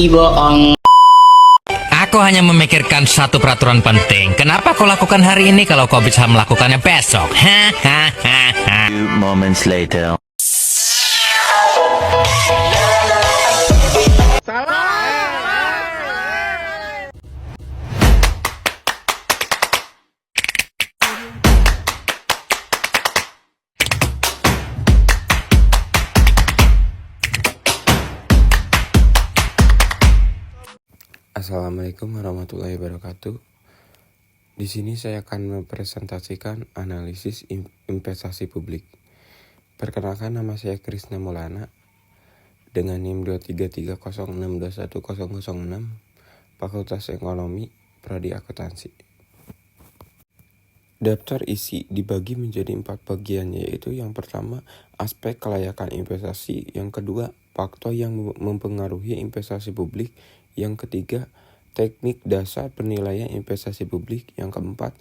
bohong. Aku hanya memikirkan satu peraturan penting. Kenapa kau lakukan hari ini kalau kau bisa melakukannya besok? Few moments later. Assalamualaikum warahmatullahi wabarakatuh. Di sini saya akan mempresentasikan analisis investasi publik. Perkenalkan, nama saya Krisna Maulana dengan NIM 23306210006, Fakultas Ekonomi, Prodi Akuntansi. Daftar isi dibagi menjadi 4 bagian, yaitu yang pertama aspek kelayakan investasi, yang kedua faktor yang mempengaruhi investasi publik, yang ketiga teknik dasar penilaian investasi publik, yang keempat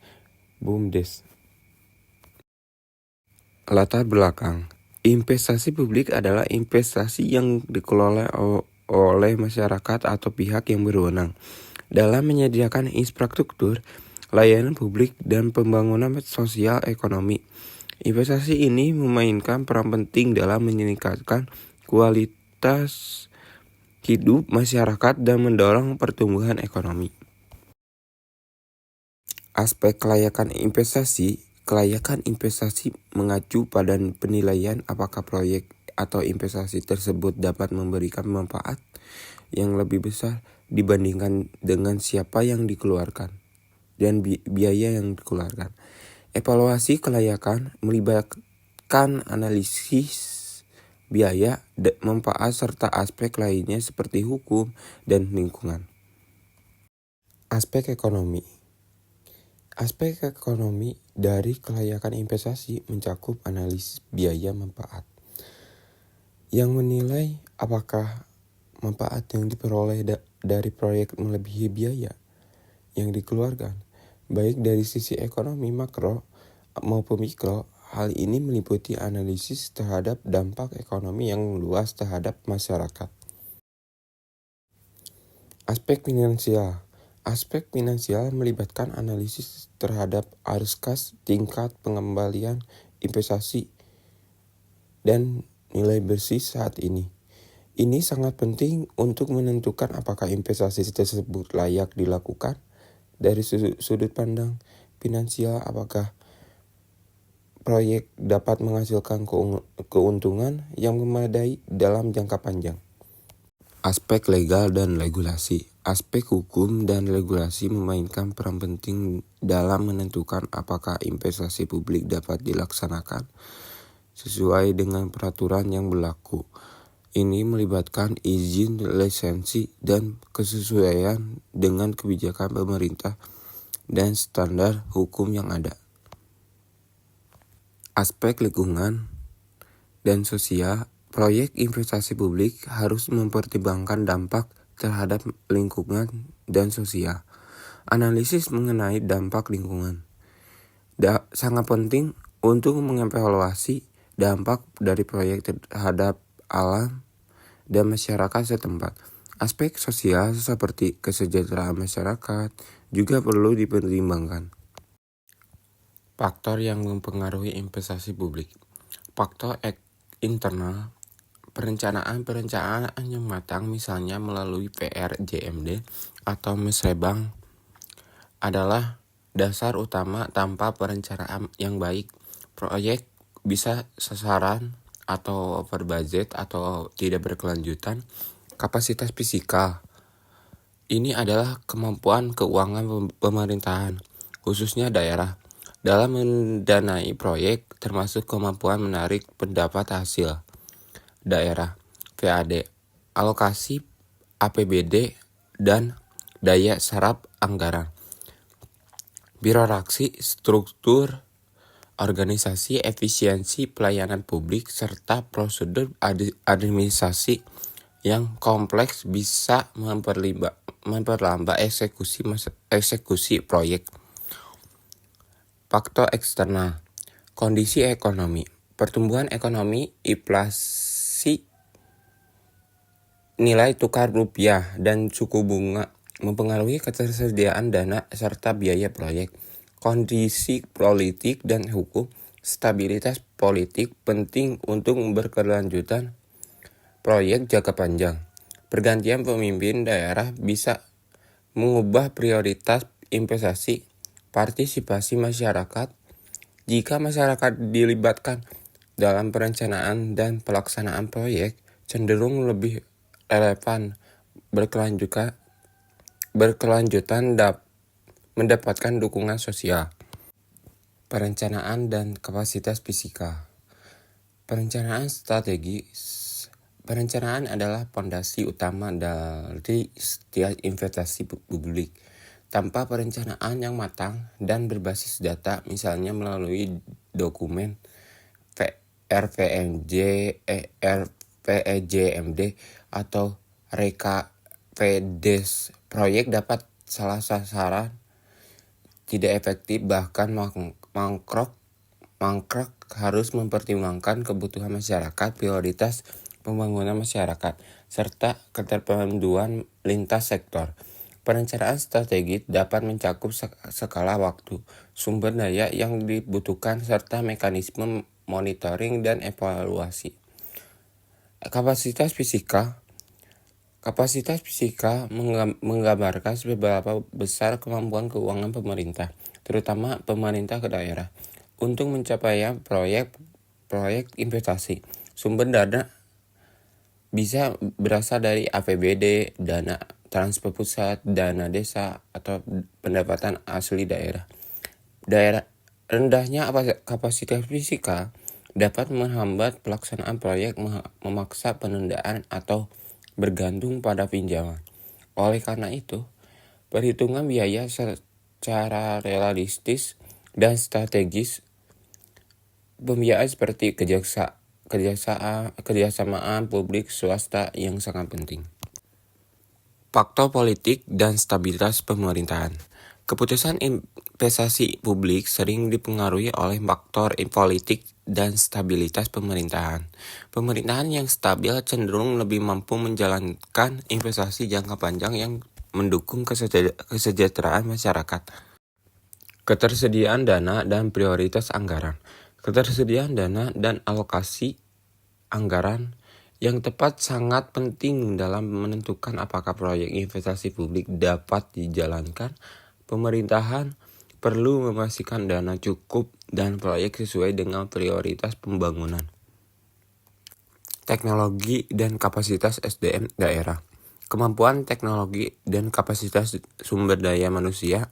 BUMDes. Latar belakang. Investasi publik adalah investasi yang dikelola oleh masyarakat atau pihak yang berwenang dalam menyediakan infrastruktur, layanan publik, dan pembangunan sosial ekonomi. Investasi ini memainkan peran penting dalam meningkatkan kualitas hidup masyarakat dan mendorong pertumbuhan ekonomi. Aspek kelayakan investasi. Kelayakan investasi mengacu pada penilaian apakah proyek atau investasi tersebut dapat memberikan manfaat yang lebih besar dibandingkan dengan siapa yang dikeluarkan dan biaya yang dikeluarkan. Evaluasi kelayakan melibatkan analisis biaya, manfaat, serta aspek lainnya seperti hukum dan lingkungan. Aspek ekonomi. Aspek ekonomi dari kelayakan investasi mencakup analisis biaya manfaat, yang menilai apakah manfaat yang diperoleh dari proyek melebihi biaya yang dikeluarkan, baik dari sisi ekonomi makro maupun mikro. Hal ini meliputi analisis terhadap dampak ekonomi yang luas terhadap masyarakat. Aspek finansial. Aspek finansial melibatkan analisis terhadap arus kas, tingkat pengembalian investasi, dan nilai bersih saat ini. Ini sangat penting untuk menentukan apakah investasi tersebut layak dilakukan. Dari sudut pandang finansial, apakah proyek dapat menghasilkan keuntungan yang memadai dalam jangka panjang. Aspek legal dan regulasi. Aspek hukum dan regulasi memainkan peran penting dalam menentukan apakah investasi publik dapat dilaksanakan sesuai dengan peraturan yang berlaku. Ini melibatkan izin, lisensi, dan kesesuaian dengan kebijakan pemerintah dan standar hukum yang ada. Aspek lingkungan dan sosial. Proyek investasi publik harus mempertimbangkan dampak terhadap lingkungan dan sosial. Analisis mengenai dampak lingkungan sangat penting untuk mengevaluasi dampak dari proyek terhadap alam dan masyarakat setempat. Aspek sosial seperti kesejahteraan masyarakat juga perlu dipertimbangkan. Faktor yang mempengaruhi investasi publik. Faktor internal. Perencanaan yang matang, misalnya melalui PRJMD atau Musrembang, adalah dasar utama. Tanpa perencanaan yang baik, proyek bisa sasaran atau over budget atau tidak berkelanjutan. Kapasitas fiskal. Ini adalah kemampuan keuangan pemerintahan, khususnya daerah, dalam mendanai proyek, termasuk kemampuan menarik pendapat hasil daerah, PAD, alokasi APBD, dan daya serap anggaran. Birokrasi, struktur organisasi, efisiensi pelayanan publik, serta prosedur administrasi yang kompleks bisa memperlambat eksekusi proyek. Faktor eksternal. Kondisi ekonomi. Pertumbuhan ekonomi, inflasi, Nilai tukar rupiah dan suku bunga mempengaruhi ketersediaan dana serta biaya proyek. Kondisi politik dan hukum, stabilitas politik penting untuk berkelanjutan proyek jangka panjang. Pergantian pemimpin daerah bisa mengubah prioritas investasi, partisipasi masyarakat. Jika masyarakat dilibatkan dalam perencanaan dan pelaksanaan proyek, cenderung lebih relevan berkelanjutan mendapatkan dukungan sosial. Perencanaan dan kapasitas fisika. Perencanaan adalah fondasi utama dari setiap investasi publik. Tanpa perencanaan yang matang dan berbasis data, misalnya melalui dokumen RPJMD atau Reka PDS, proyek dapat salah sasaran, tidak efektif, bahkan mangkrak. Harus mempertimbangkan kebutuhan masyarakat, prioritas pembangunan masyarakat, serta keterpaduan lintas sektor. Perencanaan strategis dapat mencakup skala waktu, sumber daya yang dibutuhkan, serta mekanisme monitoring dan evaluasi. Kapasitas fisika menggambarkan seberapa besar kemampuan keuangan pemerintah, terutama pemerintah ke daerah, untuk mencapai proyek investasi. Sumber dana bisa berasal dari APBD, dana transfer pusat, dana desa, atau pendapatan asli daerah. Rendahnya kapasitas fisika dapat menghambat pelaksanaan proyek, memaksa penundaan, atau bergantung pada pinjaman. Oleh karena itu, perhitungan biaya secara realistis dan strategis, pembiayaan seperti kerjasamaan publik swasta yang sangat penting. Faktor politik dan stabilitas pemerintahan. Keputusan investasi publik sering dipengaruhi oleh faktor politik dan stabilitas pemerintahan. Pemerintahan yang stabil cenderung lebih mampu menjalankan investasi jangka panjang yang mendukung kesejahteraan masyarakat. Ketersediaan dana dan prioritas anggaran. Ketersediaan dana dan alokasi anggaran yang tepat sangat penting dalam menentukan apakah proyek investasi publik dapat dijalankan. Pemerintahan perlu memastikan dana cukup dan proyek sesuai dengan prioritas pembangunan. Teknologi dan kapasitas SDM daerah. Kemampuan teknologi dan kapasitas sumber daya manusia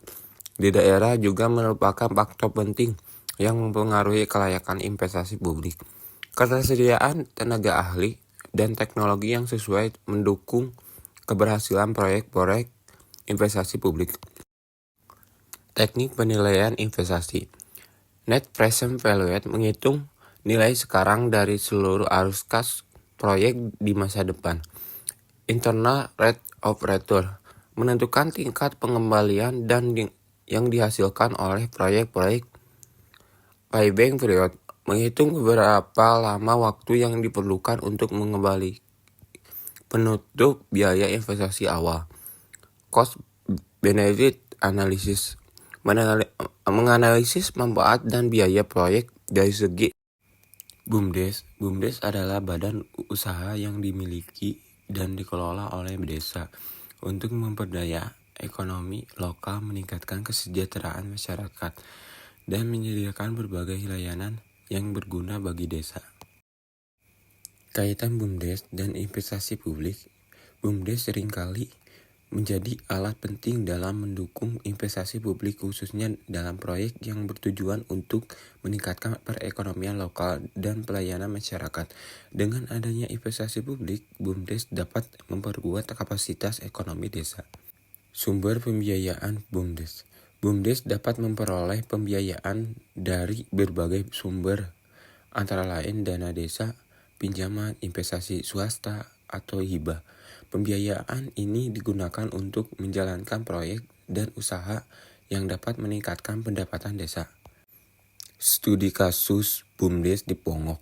di daerah juga merupakan faktor penting yang mempengaruhi kelayakan investasi publik. Ketersediaan tenaga ahli dan teknologi yang sesuai mendukung keberhasilan proyek investasi publik. Teknik penilaian investasi. Net present value menghitung nilai sekarang dari seluruh arus kas proyek di masa depan. Internal rate of return menentukan tingkat pengembalian dan yang dihasilkan oleh proyek-proyek. Payback period menghitung beberapa lama waktu yang diperlukan untuk mengembali penutup biaya investasi awal. Cost benefit analysis menganalisis manfaat dan biaya proyek dari segi. BUMDes adalah badan usaha yang dimiliki dan dikelola oleh desa untuk memperdaya ekonomi lokal, meningkatkan kesejahteraan masyarakat, dan menyediakan berbagai layanan yang berguna bagi desa. Kaitan BUMDes dan investasi publik. BUMDes seringkali menjadi alat penting dalam mendukung investasi publik, khususnya dalam proyek yang bertujuan untuk meningkatkan perekonomian lokal dan pelayanan masyarakat. Dengan adanya investasi publik, BUMDes dapat memperkuat kapasitas ekonomi desa. Sumber pembiayaan BUMDes. BUMDes dapat memperoleh pembiayaan dari berbagai sumber, antara lain dana desa, pinjaman, investasi swasta, atau hibah. Pembiayaan ini digunakan untuk menjalankan proyek dan usaha yang dapat meningkatkan pendapatan desa. Studi kasus BUMDes di Pongok.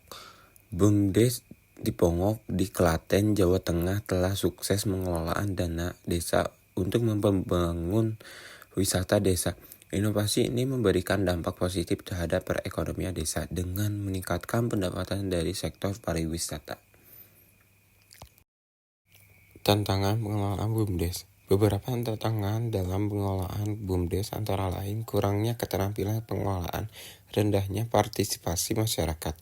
BUMDes di Pongok di Klaten, Jawa Tengah telah sukses mengelolaan dana desa untuk membangun wisata desa. Inovasi ini memberikan dampak positif terhadap perekonomian desa dengan meningkatkan pendapatan dari sektor pariwisata. Tantangan pengelolaan BUMDes. Beberapa tantangan dalam pengelolaan BUMDes antara lain kurangnya keterampilan pengelolaan, rendahnya partisipasi masyarakat,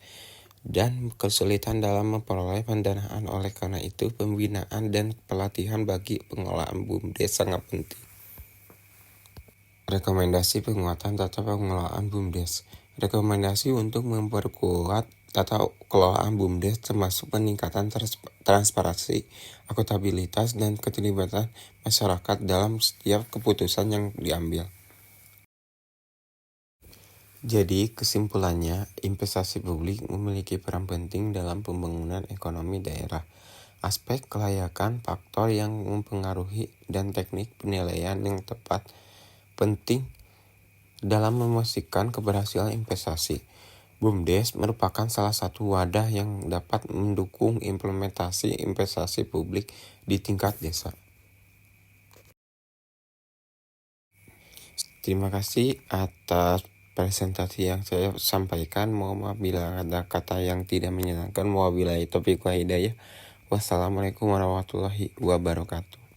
dan kesulitan dalam memperoleh pendanaan. Oleh karena itu, pembinaan dan pelatihan bagi pengelolaan BUMDes sangat penting. Rekomendasi penguatan tata pengelolaan BUMDes. Rekomendasi untuk memperkuat tata kelolaan BUMDes termasuk peningkatan transparansi, akuntabilitas, dan keterlibatan masyarakat dalam setiap keputusan yang diambil. Jadi, kesimpulannya, investasi publik memiliki peran penting dalam pembangunan ekonomi daerah. Aspek kelayakan, faktor yang mempengaruhi, dan teknik penilaian yang tepat penting dalam memastikan keberhasilan investasi. BUMDes merupakan salah satu wadah yang dapat mendukung implementasi investasi publik di tingkat desa. Terima kasih atas presentasi yang saya sampaikan. Mohon maaf bila ada kata yang tidak menyenangkan. Wabillahi taufiq wal hidayah. Wassalamualaikum warahmatullahi wabarakatuh.